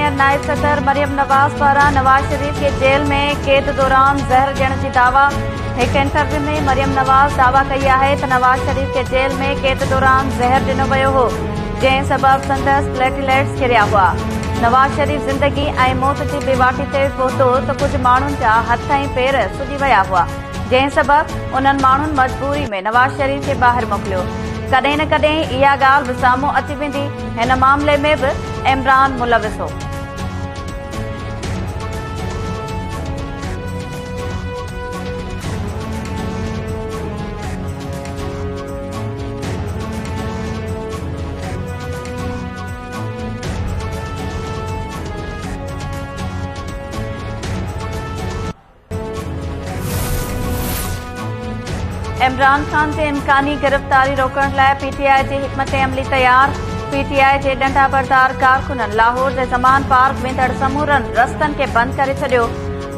Senior नायब सदर मरियम नवाज पारां नवाज शरीफ के जेल में कैद दौरान जहर ॾियण जी दावा। एक इंटरव्यू में मरियम नवाज दावा कई है तो नवाज शरीफ के जेल में कैद दौरान जहर ॾिनो वियो हो, जंहिं सबब संदसि प्लेटलेट्स किरिया हुआ। नवाज शरीफ जिंदगी ऐं मौत जी बेवाटी ते पहुतो तो कुछ माण्हुनि जा हथ ऐं पेर सुॼी विया हुआ, जंहिं सबब उन्हनि माण्हुनि मजबूरी में नवाज शरीफ खे ॿाहिरि मोकिलियो। कॾहिं न कॾहिं इहा ॻाल्हि बि साम्हूं अची वेंदी। हिन मामले में बि इमरान मुलविस हो। इमरान खान के इम्कानी गिरफ्तारी रोकण लाइ पीटीआई जी हिकमत अमली तैयार। पीटीआई जे ॾंडा बरदार कारकुननि लाहौर जे ज़मान पार्क वेंदड़ समूरनि रस्तनि खे बंदि करे छॾियो।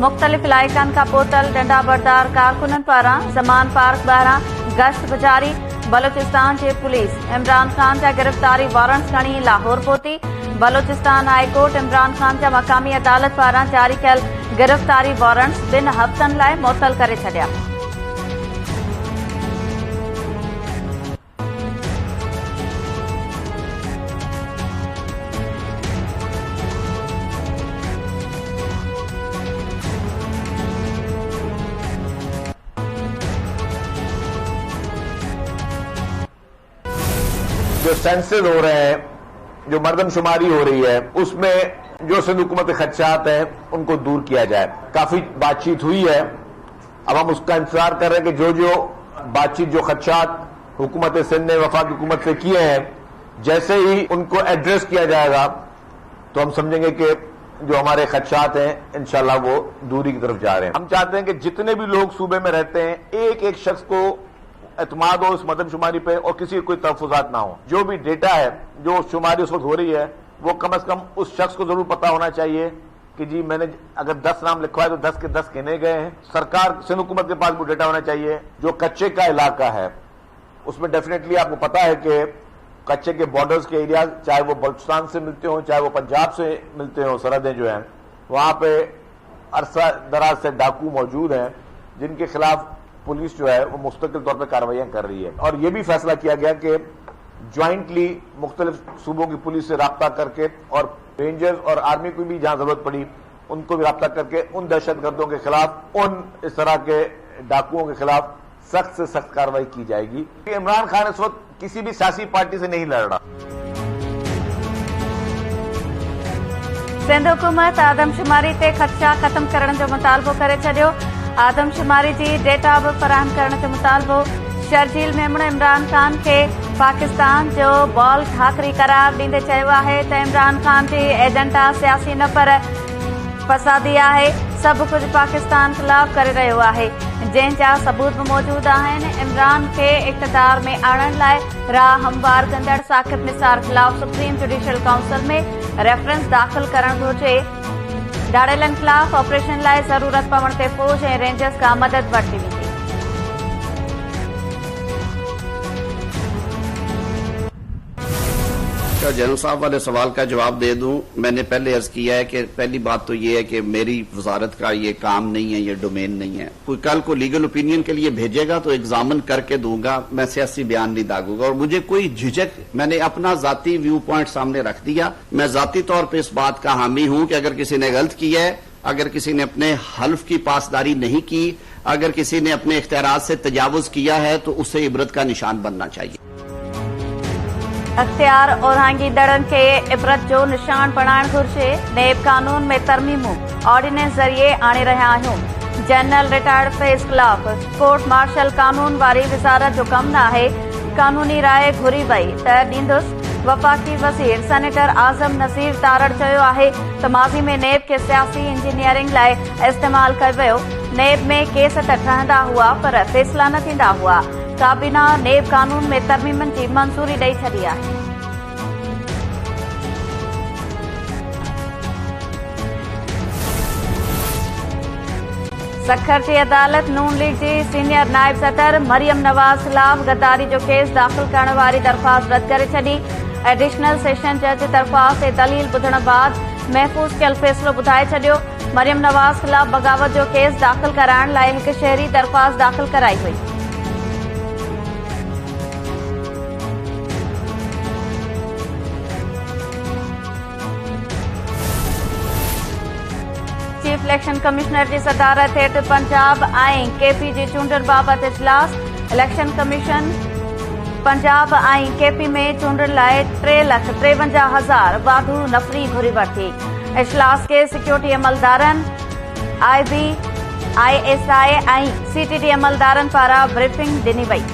मुख़्तलिफ़ इलाइक़नि खां पहुतल ॾंडा बरदार कारकुननि पारां ज़मान पार्क ॿाहिरां गश्त बि जारी। बलूचिस्तान जी पुलिस इमरान खान जा गिरफ्तारी वारंट्स खणी लाहौर पहुती। बलूचिस्तान हाई कोर्ट इमरान खान जा मक़ामी अदालत पारां जारी कयल गिरफ्तारी वारंट्स 2 हफ़्तनि लाइ मुअतल करे छॾिया। जो सेंसस हो रहे हैं, जो मरदमशुमारी हो रही है, उसमें जो सिंध हुकूमत के खदशात हैं उनको दूर किया जाए। काफी बातचीत हुई है, अब हम उसका इंतजार कर रहे हैं कि जो बातचीत जो खदशात हुकूमत सिंध ने वफाकी हुकूमत से किए हैं, जैसे ही उनको एड्रेस किया जाएगा तो हम समझेंगे कि जो हमारे खदशात हैं इंशाल्लाह वो दूरी की तरफ जा रहे हैं। हम चाहते हैं कि जितने भी लोग सूबे में रहते हैं, एक एक शख्स को एतमाद हो इस मरदमशुमारी पे और किसी कोई तहफुजात ना हो। जो भी डेटा है, जो शुमारी उस वक्त हो रही है, वो कम से कम उस शख्स को जरूर पता होना चाहिए कि जी मैंने अगर 10 नाम लिखवाए तो 10 के 10 गिने गए हैं। सरकार सिंध हुकूमत के पास वो डेटा होना चाहिए। जो कच्चे का इलाका है उसमें डेफिनेटली आपको पता है कि कच्चे के बॉर्डर्स के एरिया, चाहे वो बलूचिस्तान से मिलते हो, चाहे वो पंजाब से मिलते हो, सरहदें जो हैं वहां पे अरसा दराज से डाकू मौजूद हैं जिनके खिलाफ पुलिस जो है वो मुस्तकिल तौर पर कार्रवाइयां कर रही है। और ये भी फैसला किया गया कि ज्वाइंटली मुख्तलिफ सूबों की पुलिस से राब्ता करके और रेंजर्स और आर्मी को भी जहां जरूरत पड़ी उनको भी राब्ता करके उन दहशतगर्दों के खिलाफ, उन इस तरह के डाकुओं के खिलाफ सख्त से सख्त कार्रवाई की जाएगी। इमरान खान इस वक्त किसी भी सियासी पार्टी से नहीं लड़ रहा। सिंध हुकूमत आदमशुमारी ते खदशा खत्म करण जो मुतालबो करे छॾियो। आदमशुमारी जी डेटा बि फराहम करण जो मुतालबो। शर्जील मेमण इमरान खान खे पाकिस्तान जो बॉल ठाकरी करार ॾींदे चयो आहे त इमरान खान जी एजेंडा सियासी न पर फसादी आहे। सभु कुझु पाकिस्तान ख़िलाफ़ करे रहियो आहे, जंहिंजा सबूत बि मौजूद आहिनि। इमरान खे इक़्तिदार में आणण लाइ राह हमवार कंदड़ साक़िब निसार ख़िलाफ़ सुप्रीम जुडिशियल काउंसिल में रेफरेंस दाख़िल करणु घुर्जे। डाड़ेलनि ख़िलाफ़ ऑपरेशन लाइ ज़रूरत पवण ते फौज ऐं रेंजर्स खां मदद वरिती वेंदी। जनरल साहब वाले सवाल का जवाब दे दूं। मैंने पहले अर्ज किया है कि पहली बात तो ये है कि मेरी वजारत का ये काम नहीं है, ये डोमेन नहीं है। कोई कल को लीगल ओपिनियन के लिए भेजेगा तो एग्जामिन करके दूंगा, मैं सियासी बयान नहीं दागूंगा। और मुझे कोई झिझक, मैंने अपना जाती व्यू पॉइंट सामने रख दिया। मैं जाती तौर पर इस बात का हामी हूं कि अगर किसी ने गलत किया है, अगर किसी ने अपने हल्फ की पासदारी नहीं की, अगर किसी ने अपने इख्तियारात से तजावुज किया है तो उससे इबरत का निशान बनना चाहिए। अख्तियार और हांगीदड़नि खे इबरत जो निशान बणाइण घुर्जे। नेब कानून में तरमीमूं ऑर्डिनेंस ज़रिए आणे रहिया आहियूं। जनरल रिटायर्ड फेस ख़िलाफ़ कोर्ट मार्शल कानून वारी वज़ारत जो कमु न आहे। कानूनी राय घुरी वई त ॾींदुसि। वफ़ाक़ी वज़ीर सेनेटर आज़म नज़ीर तारड़ चयो आहे त माज़ी में नेब खे सियासी इंजीनियरिंग लाइ इस्तेमालु कयो वियो। नेब में केस त ठहंदा हुआ पर फ़ैसिला न थींदा हुआ। काबीना नेब कानून में तरमीमनि जी मंज़ूरी ॾेई छॾी आहे। सखर जी अदालत नून लीग जी सीनियर नायब सदर मरियम नवाज ख़िलाफ़ गद्दारी जो केस दाख़िल करण वारी दरख़्वास्त रद्द करे छॾी। एडिशनल सेशन जज तरफ़ा से दलील ॿुधण बाद महफ़ूज़ कयल फ़ैसिलो ॿुधाए छॾियो। मरियम नवाज़ ख़िलाफ़ बग़ावत जो केस दाख़िल कराइण लाइ हिक शहरी दरख़्वास्त दाख़िल कराई हुई। चीफ इलेक्शन कमिश्नर जी सदारत हेठि पंजाब ऐं केपी जी चूंडुनि बाबति इजलास। इलेक्शन कमीशन पंजाब ऐं केपी में चूंडुनि लाइ 3,53,000 वाधू नफ़री घुरी वरिती। इजलास खे सिक्योरिटी अमलदारनि, IB, ISI ऐं CTD अमलदारनि पारां ब्रीफिंग ॾिनी वई।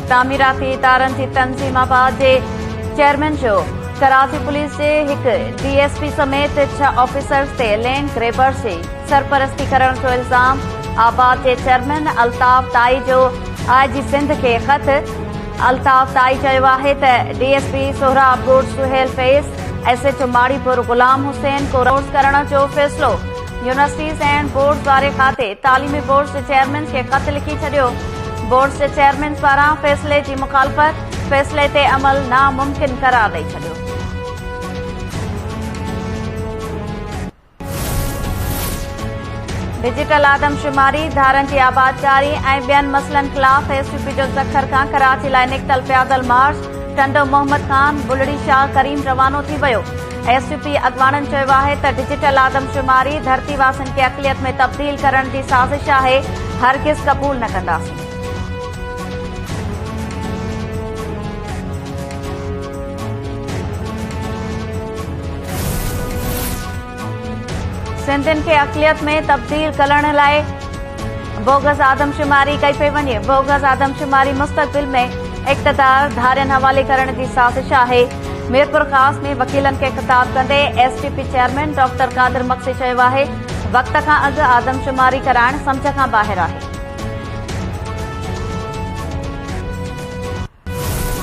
तामीराती इदारनि जी तंज़ीमाबाद जे चेयरमैन जो कराची पुलिस जे हिक DSP समेत 6 ऑफिसर्स ते लैंड ग्रेबर्स जी सरपरस्ती करण जो इल्ज़ाम। आबाद जे चेयरमैन अल्ताफ ताई जो IG सिंध खे ख़त। अल्ताफ ताई चयो आहे त DSP सोहराब बोर्ड सुहेल फैज़, SHO माड़ीपुर गुलाम हुसैन को कोर्स करण जो फ़ैसिलो। यूनिवर्सिटीज़ एंड बोर्ड्स वारे खाते तालीमी बोर्ड्स जे चेयरमैन खे ख़त लिखी छॾियो। बोर्ड्स जे चेयरमैन पारां फ़ैसिले जी मुखालफ़त, फ़ैसिले ते अमल नामुमकिन करार ॾेई छॾियो। डिजिटल आदमशुमारी, धारनि जी आबादकारी ऐं ॿियनि मसइलनि ख़िलाफ़ SUP जो ज़खर खां कराची लाइ निकितल पैदल मार्च। टंडो मोहम्मद खान, बुलड़ी शाह करीम रवानो थी वियो। SUP अॻवाननि चयो आहे त डिजिटल आदमशुमारी धरतीवासियुनि खे अक़लियत में तब्दील करण जी साज़िश आहे, हरगिज़ क़बूल न कंदासीं। सिंधियुनि खे अक़लियत में तब्दील करण लाइ बोगस आदमशुमारी कई पई वञे। बोगस आदमशुमारी मुस्तक़बिल में इक़्तिदार धारियनि हवाले करण जी साज़िश आहे। मीरपुर ख़ास में वकीलनि खे ख़िताब कंदे STP चेयरमैन डॉक्टर कादिर मक्सी चयो आहे, वक़्त खां अॻु आदमशुमारी कराइण सम्झ खां ॿाहिरि आहे।